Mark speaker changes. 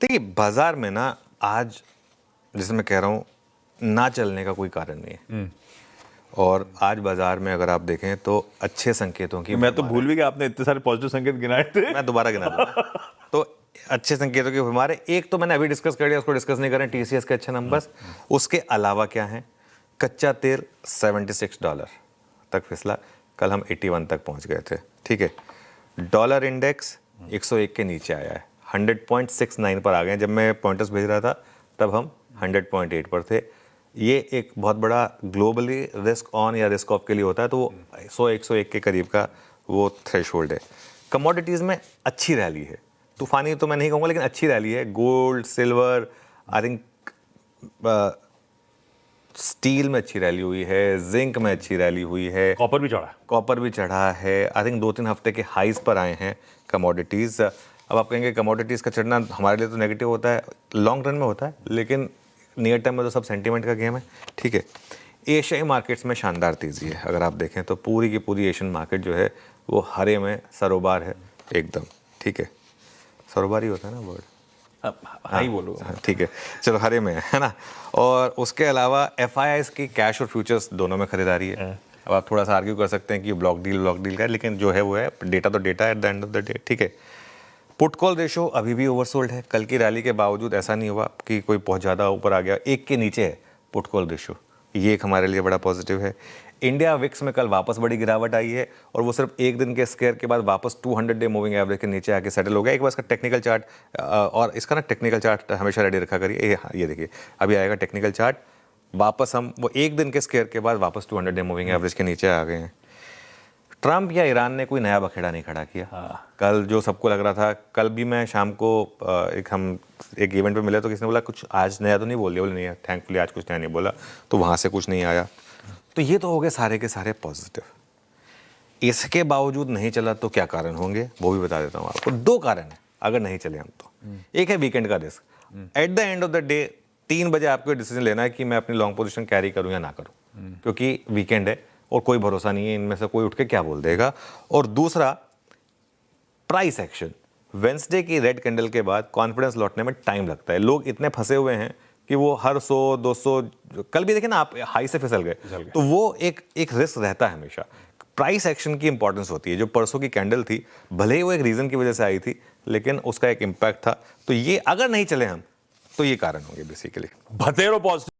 Speaker 1: देखिए बाजार में ना आज जैसे मैं कह रहा हूँ ना चलने का कोई कारण नहीं है। और आज बाजार में अगर आप देखें तो अच्छे संकेतों की
Speaker 2: मैं तो भूल भी गया, आपने इतने सारे पॉजिटिव संकेत गिनाए थे।
Speaker 1: मैं दोबारा गिना दूंगा। तो अच्छे संकेतों की हमारे एक तो मैंने अभी डिस्कस कर लिया, उसको डिस्कस नहीं करें, टीसीएस के अच्छे नंबर्स। उसके अलावा क्या है, कच्चा तेल $76 तक फिसला, कल हम 81 तक पहुंच गए थे। ठीक है, डॉलर इंडेक्स 101 के नीचे आया है, 100.69 पर आ गए। जब मैं पॉइंटर्स भेज रहा था तब हम 100.8 पर थे। ये एक बहुत बड़ा ग्लोबली रिस्क ऑन या रिस्क ऑफ के लिए होता है, तो वो 100-101 के करीब का वो थ्रेशोल्ड है। कमोडिटीज़ में अच्छी रैली है, तूफानी तो मैं नहीं कहूँगा लेकिन अच्छी रैली है। Gold, silver, I think steel में अच्छी रैली हुई है, जिंक में अच्छी रैली हुई है,
Speaker 2: कॉपर भी चढ़ा।
Speaker 1: कॉपर भी चढ़ा है। आई थिंक 2-3 हफ्ते के हाइज पर आए हैं कमोडिटीज़। अब आप कहेंगे कमोडिटीज़ का चढ़ना हमारे लिए तो नेगेटिव होता है, लॉन्ग रन में होता है, लेकिन नियर टर्म में तो सब सेंटीमेंट का गेम है। ठीक है, एशियाई मार्केट्स में शानदार तेज़ी है। अगर आप देखें तो पूरी की पूरी एशियन मार्केट जो है वो हरे में सरोबार है एकदम। ठीक है, सरोबार ही होता है ना वर्ड,
Speaker 2: हाँ ही बोलो।
Speaker 1: ठीक है, चलो हरे में है ना। और उसके अलावा एफआईआईज की कैश और फ्यूचर्स दोनों में खरीदारी है। अब आप थोड़ा सा आर्ग्यू कर सकते हैं कि ब्लॉक डील का है, लेकिन जो है वो है, डेटा तो data at the end of the day. ठीक है, पुट कॉल रेशो अभी भी ओवरसोल्ड है। कल की रैली के बावजूद ऐसा नहीं हुआ कि कोई बहुत ज़्यादा ऊपर आ गया, 1 के नीचे है पुट कॉल रेशो, ये एक हमारे लिए बड़ा पॉजिटिव है। इंडिया विक्स में कल वापस बड़ी गिरावट आई है और वो सिर्फ एक दिन के स्केयर के बाद वापस 200 डे मूविंग एवरेज के नीचे आके सेटल हो गया। एक बार इसका टेक्निकल चार्ट, और इसका ना टेक्निकल चार्ट हमेशा रेडी रखा करिए। ये देखिए अभी आएगा टेक्निकल चार्ट, वापस हम वो एक दिन के स्केयर के बाद वापस 200 डे मूविंग एवरेज के नीचे आ गए हैं। ट्रंप या ईरान ने कोई नया बखेड़ा नहीं खड़ा किया। कल जो सबको लग रहा था, कल भी मैं शाम को हम एक इवेंट पे मिले तो किसी ने बोला कुछ आज नया तो नहीं बोल दिया, बोले नहीं, थैंकफुली आज कुछ नया नहीं बोला, तो वहाँ से कुछ नहीं आया। तो ये तो हो गए सारे के सारे पॉजिटिव। इसके बावजूद नहीं चला तो क्या कारण होंगे वो भी बता देता हूँ आपको। 2 कारण है अगर नहीं चले हम तो। एक है वीकेंड का risk. At the end of the day 3 बजे आपको डिसीजन लेना है कि मैं अपनी लॉन्ग पोजीशन कैरी करूँ या ना करूँ, क्योंकि वीकेंड है और कोई भरोसा नहीं है इनमें से कोई उठ के क्या बोल देगा। और दूसरा प्राइस एक्शन, वेंसडे की रेड कैंडल के बाद कॉन्फिडेंस लौटने में टाइम लगता है। लोग इतने फंसे हुए हैं कि वो हर 100-200, कल भी देखे ना आप, हाई से फिसल गए, तो वो एक रिस्क रहता है हमेशा। प्राइस एक्शन की इंपॉर्टेंस होती है। जो परसों की कैंडल थी, भले ही वो एक रीजन की वजह से आई थी, लेकिन उसका एक इम्पैक्ट था। तो ये अगर नहीं चले हम तो ये कारण होंगे बेसिकली।
Speaker 2: भतेरो पॉजिटिव।